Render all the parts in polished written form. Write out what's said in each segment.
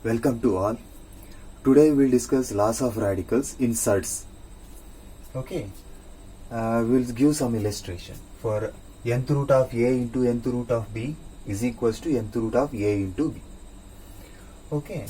Welcome to all. Today we'll discuss laws of radicals in surds. Okay. We'll give some illustration. For nth root of a into nth root of b is equals to nth root of a into b. Okay.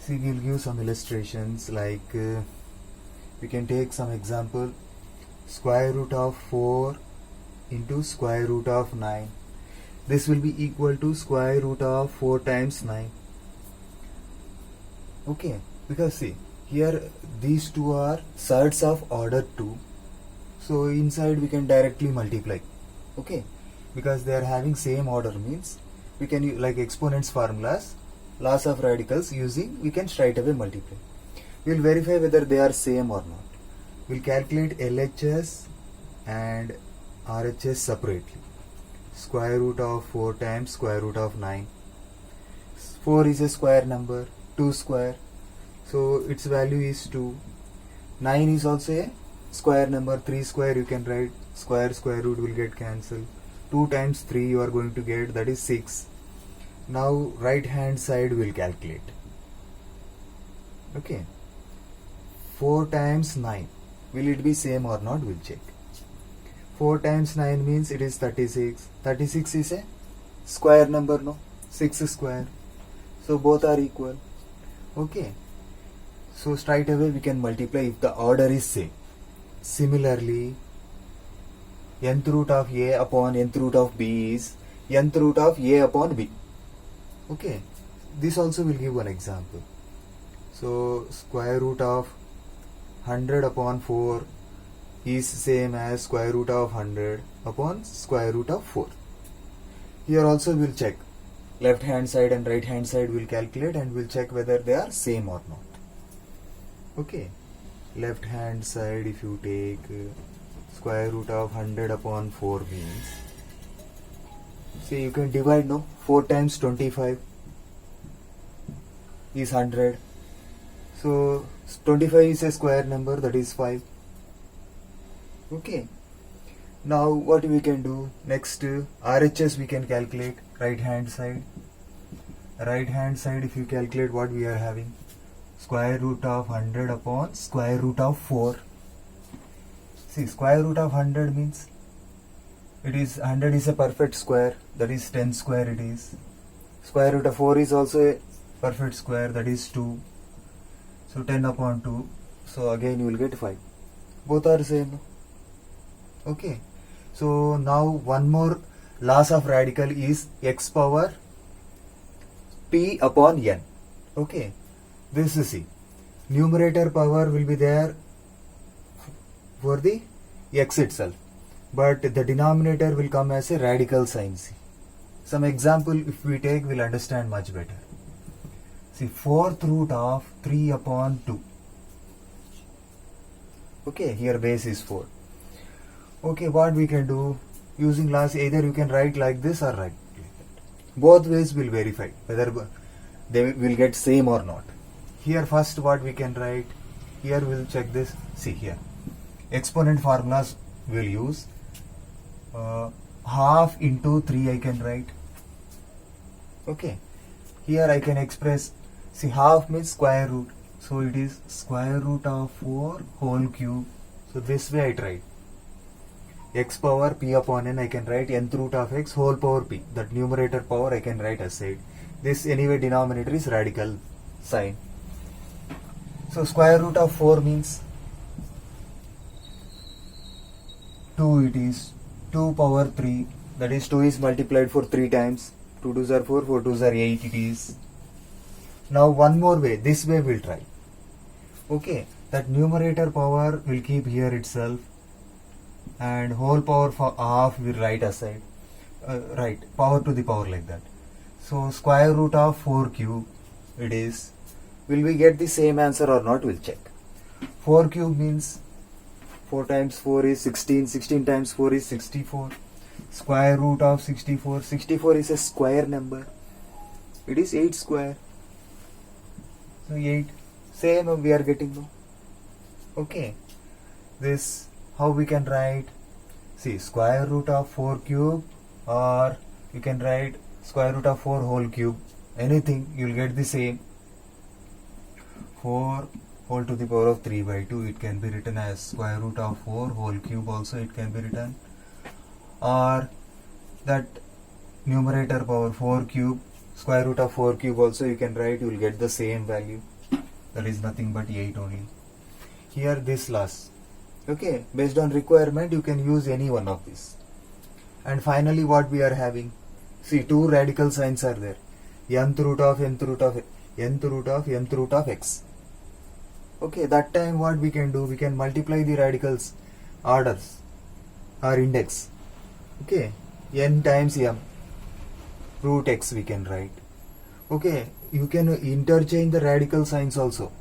See, we'll give some illustrations like we can take some example. Square root of 4 into square root of 9. This will be equal to square root of 4 times 9. Okay, because see, here these two are surds of order 2. So inside we can directly multiply. Okay, because they are having same order means we can use like exponents formulas, laws of radicals using we can straight away multiply. We will verify whether they are same or not. We will calculate LHS and RHS separately. Square root of 4 times square root of 9. 4 is a square number, 2 square, so its value is 2. 9 is also a square number, 3 square you can write, square root will get cancelled. 2 times 3 you are going to get, that is 6. Now right hand side will calculate. Okay, 4 times 9, will it be same or not? We'll check. 4 times 9 means it is 36. 36 is a square number, no? 6 square. So both are equal. Okay. So straight away we can multiply if the order is same. Similarly, nth root of a upon nth root of b is nth root of a upon b. Okay. This also will give one example. So square root of 100 upon 4 is same as square root of 100 upon square root of 4. Here also we'll check. Left hand side and right hand side will calculate and we'll check whether they are same or not. Okay. Left hand side if you take square root of 100 upon 4 means, see you can divide, no? 4 times 25 is 100. So 25 is a square number, that is 5. Okay. Now what we can do next, RHS we can calculate. Right hand side if you calculate, what we are having, square root of 100 upon square root of 4. See, square root of 100 means it is 100 is a perfect square, that is 10 square it is. Square root of 4 is also a perfect square, that is 2. So 10 upon 2, so again you will get 5. Both are same. Okay. So now one more laws of radical is x power p upon n. Okay. This is C. Numerator power will be there for the x itself, but the denominator will come as a radical sign C. Some example if we take, we'll understand much better. See, 4th root of 3 upon 2. Okay, here base is 4. Okay, what we can do, using laws, either you can write like this or write like that. Both ways will verify whether they will get same or not. Here first what we can write, here we'll check this. See here, exponent formulas we'll use. Half into 3 I can write. Okay, here I can express, see, half means square root, so it is square root of 4 whole cube. So this way I try. X power p upon n I can write nth root of x whole power p. That numerator power I can write aside. This anyway denominator is radical sign. So square root of 4 means 2, it is 2 power 3. That is 2 is multiplied for 3 times. 2 2s are 4, 4 2s are 8 it is. Now one more way, this way we'll try. Okay, that numerator power will keep here itself and whole power for half will write aside. Right, power to the power like that. So square root of 4 cube it is. Will we get the same answer or not? We'll check. 4 cube means 4 times 4 is 16. 16 times 4 is 64. Square root of 64. 64 is a square number. It is 8 square. So 8. Same we are getting now. Okay. This how we can write? See, square root of 4 cube, or you can write square root of 4 whole cube. Anything, you will get the same. 4 whole to the power of 3 by 2, it can be written as square root of 4 whole cube also it can be written, or that numerator power 4 cube, square root of 4 cube also you can write, you will get the same value, that is nothing but 8 only. Here this loss, okay, based on requirement you can use any one of these. And finally what we are having, see two radical signs are there, nth root of nth root of nth root of nth root of x. Okay, that time what we can do, we can multiply the radicals orders or index. Okay, n times m root x we can write. Okay, you can interchange the radical signs also.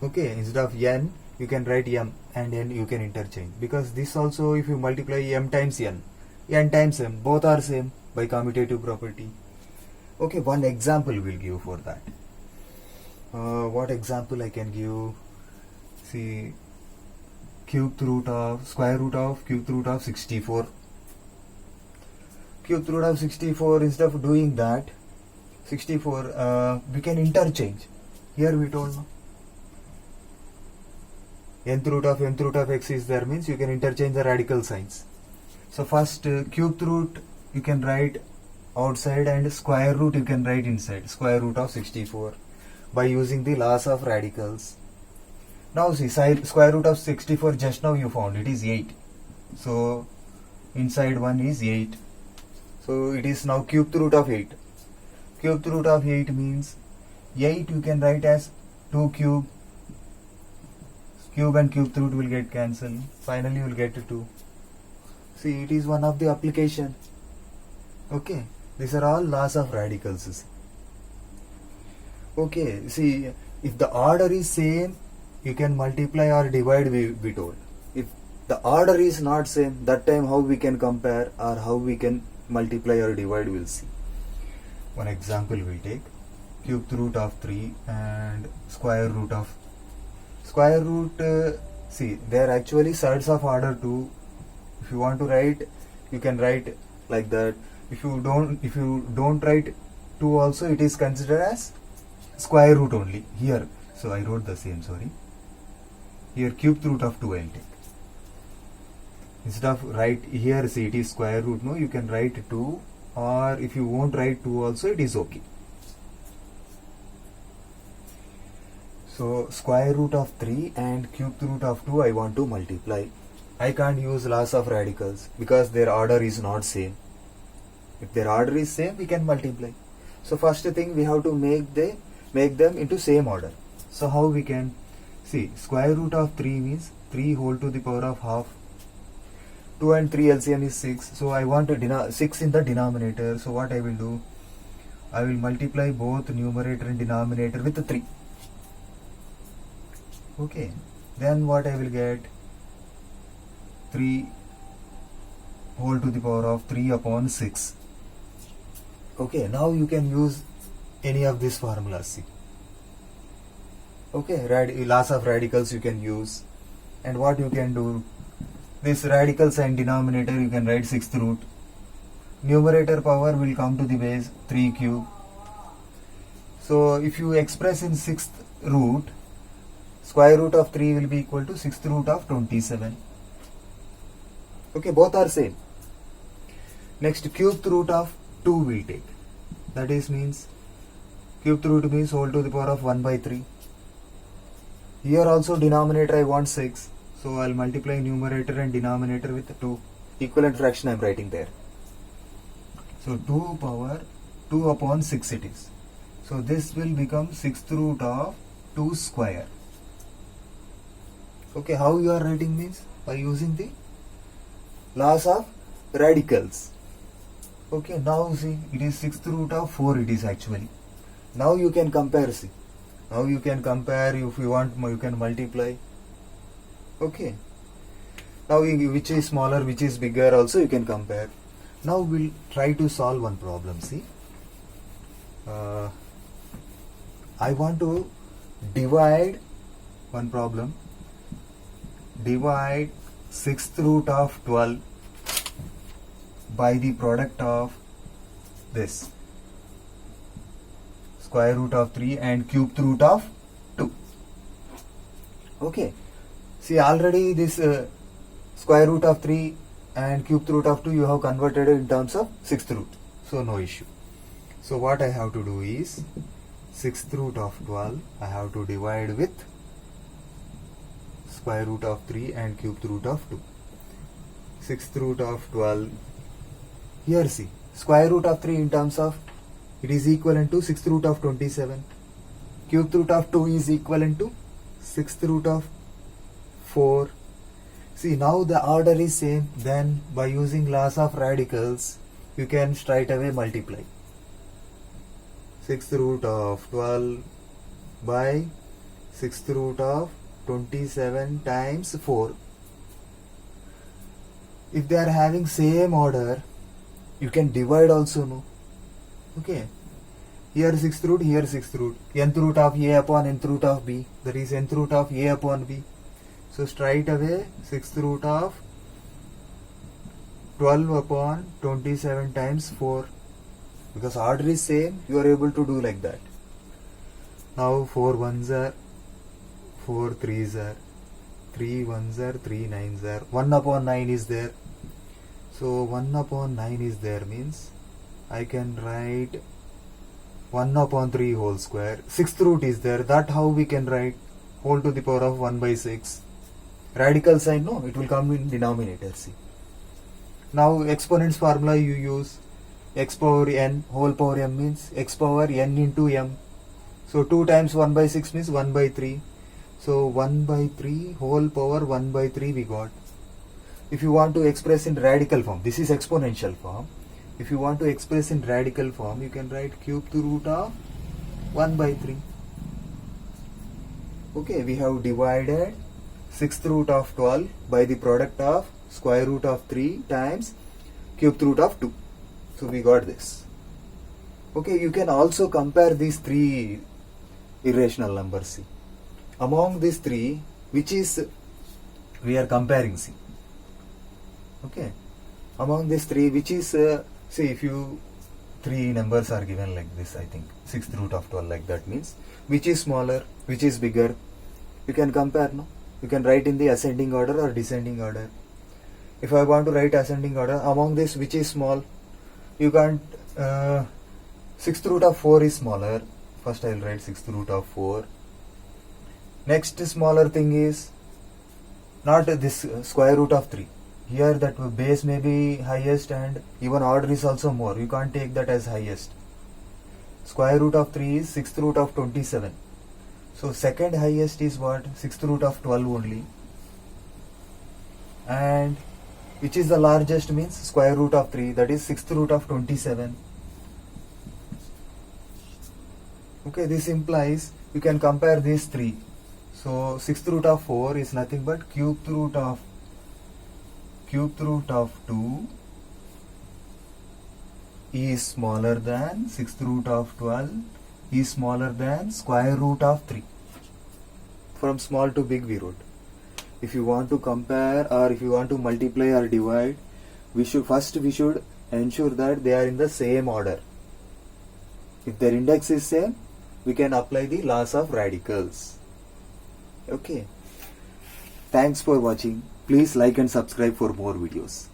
Okay, instead of n you can write m, and n you can interchange, because this also if you multiply m times n times m, both are same by commutative property. Okay, one example we'll give for that. What example I can give? See, square root of cube root of 64. Cube root of 64, instead of doing that 64, we can interchange. Here we told no, nth root of x is there, means you can interchange the radical signs. So first cube root you can write outside and square root you can write inside, square root of 64, by using the laws of radicals. Now see, square root of 64 just now you found, it is 8. So inside one is 8. So it is now cube root of 8. Cube root of 8 means 8 you can write as 2 cube. Cube and cube root will get cancelled. Finally you will get 2. See, it is one of the application. Okay, these are all laws of radicals. Okay, see, if the order is same, you can multiply or divide, we told. If the order is not same, that time how we can compare or how we can multiply or divide, we'll see. One example we'll take, cube root of 3 and square root of, see, they are actually surds of order 2. If you want to write, you can write like that. If you don't write 2 also, it is considered as square root only here. So I wrote the same, sorry. Here cube root of 2 I'll take. Instead of write here, see, it is square root, no, you can write 2, or if you won't write 2 also, it is okay. So square root of 3 and cube root of 2 I want to multiply. I can't use laws of radicals because their order is not same. If their order is same, we can multiply. So first thing we have to make them into same order. So how we can? See, square root of 3 means 3 whole to the power of half. 2 and 3 LCM is 6. So I want 6 in the denominator. So what I will do? I will multiply both numerator and denominator with 3. Okay. Then what I will get? 3 whole to the power of 3 upon 6. Okay, now you can use any of these formulas. See. Okay, laws of radicals you can use. And what you can do? This radical sign denominator you can write 6th root. Numerator power will come to the base 3 cube. So if you express in 6th root, square root of 3 will be equal to 6th root of 27. Okay, both are same. Next, cube root of 2 will take. That is means cube root means whole to the power of 1 by 3. Here also denominator I want 6. So I'll multiply numerator and denominator with 2. Equivalent fraction I am writing there. So 2 power 2 upon 6 it is. So this will become 6th root of 2 square. Okay, how you are writing means? By using the laws of radicals. Okay, now see, it is 6th root of 4 it is actually. Now you can compare, see. Now you can compare, if you want you can multiply. Okay. Now which is smaller, which is bigger also you can compare. Now we'll try to solve one problem, see. I want to divide one problem. Divide 6th root of 12 by the product of this square root of 3 and cube root of 2. Okay. See, already this square root of 3 and cube root of 2 you have converted it in terms of sixth root. So no issue. So what I have to do is sixth root of 12 I have to divide with square root of 3 and cube root of 2. Sixth root of 12. Here see, square root of 3 in terms of, it is equivalent to sixth root of 27. Cube root of 2 is equivalent to sixth root of 4. See, now the order is same. Then by using laws of radicals you can straight away multiply. Sixth root of 12 by sixth root of 27 times 4. If they are having same order, you can divide also, no? Okay. Here sixth root, here sixth root. Nth root of A upon nth root of B. That is nth root of A upon B. So straight away sixth root of 12 upon 27 times 4. Because order is same, you are able to do like that. Now 4 ones are 4 threes are 3 ones are 3 nines are 1 upon 9 is there. So 1 upon 9 is there means I can write 1 upon 3 whole square. Sixth root is there. That how we can write whole to the power of 1 by 6. Radical sign, no, it will come in denominator. See. Now exponents formula you use. X power n whole power m means x power n into m. So 2 times 1 by 6 means 1 by 3. So 1 by 3 whole power 1 by 3 we got. If you want to express in radical form, this is exponential form. If you want to express in radical form, you can write cube to root of 1 by 3. Okay, we have divided sixth root of 12 by the product of square root of 3 times cube root of 2. So we got this. Okay, you can also compare these three irrational numbers. See. Among these three, which is we are comparing, see. Okay, among these three, which is see, if you three numbers are given like this, I think sixth root of 12 like that means which is smaller, which is bigger, you can compare, no? You can write in the ascending order or descending order. If I want to write ascending order, among this which is small, you can't sixth root of 4 is smaller. First I will write sixth root of 4. Next smaller thing is not this square root of 3. Here that base may be highest and even order is also more. You can't take that as highest. Square root of 3 is sixth root of 27. So second highest is what? Sixth root of 12 only. And which is the largest means square root of 3, that is sixth root of 27. Okay, this implies you can compare these three. So sixth root of 4 is nothing but cube root of 2 is smaller than sixth root of 12 is smaller than square root of 3. From small to big we wrote. If you want to compare or if you want to multiply or divide, we should ensure that they are in the same order. If their index is same, we can apply the laws of radicals. Okay. Thanks for watching. Please like and subscribe for more videos.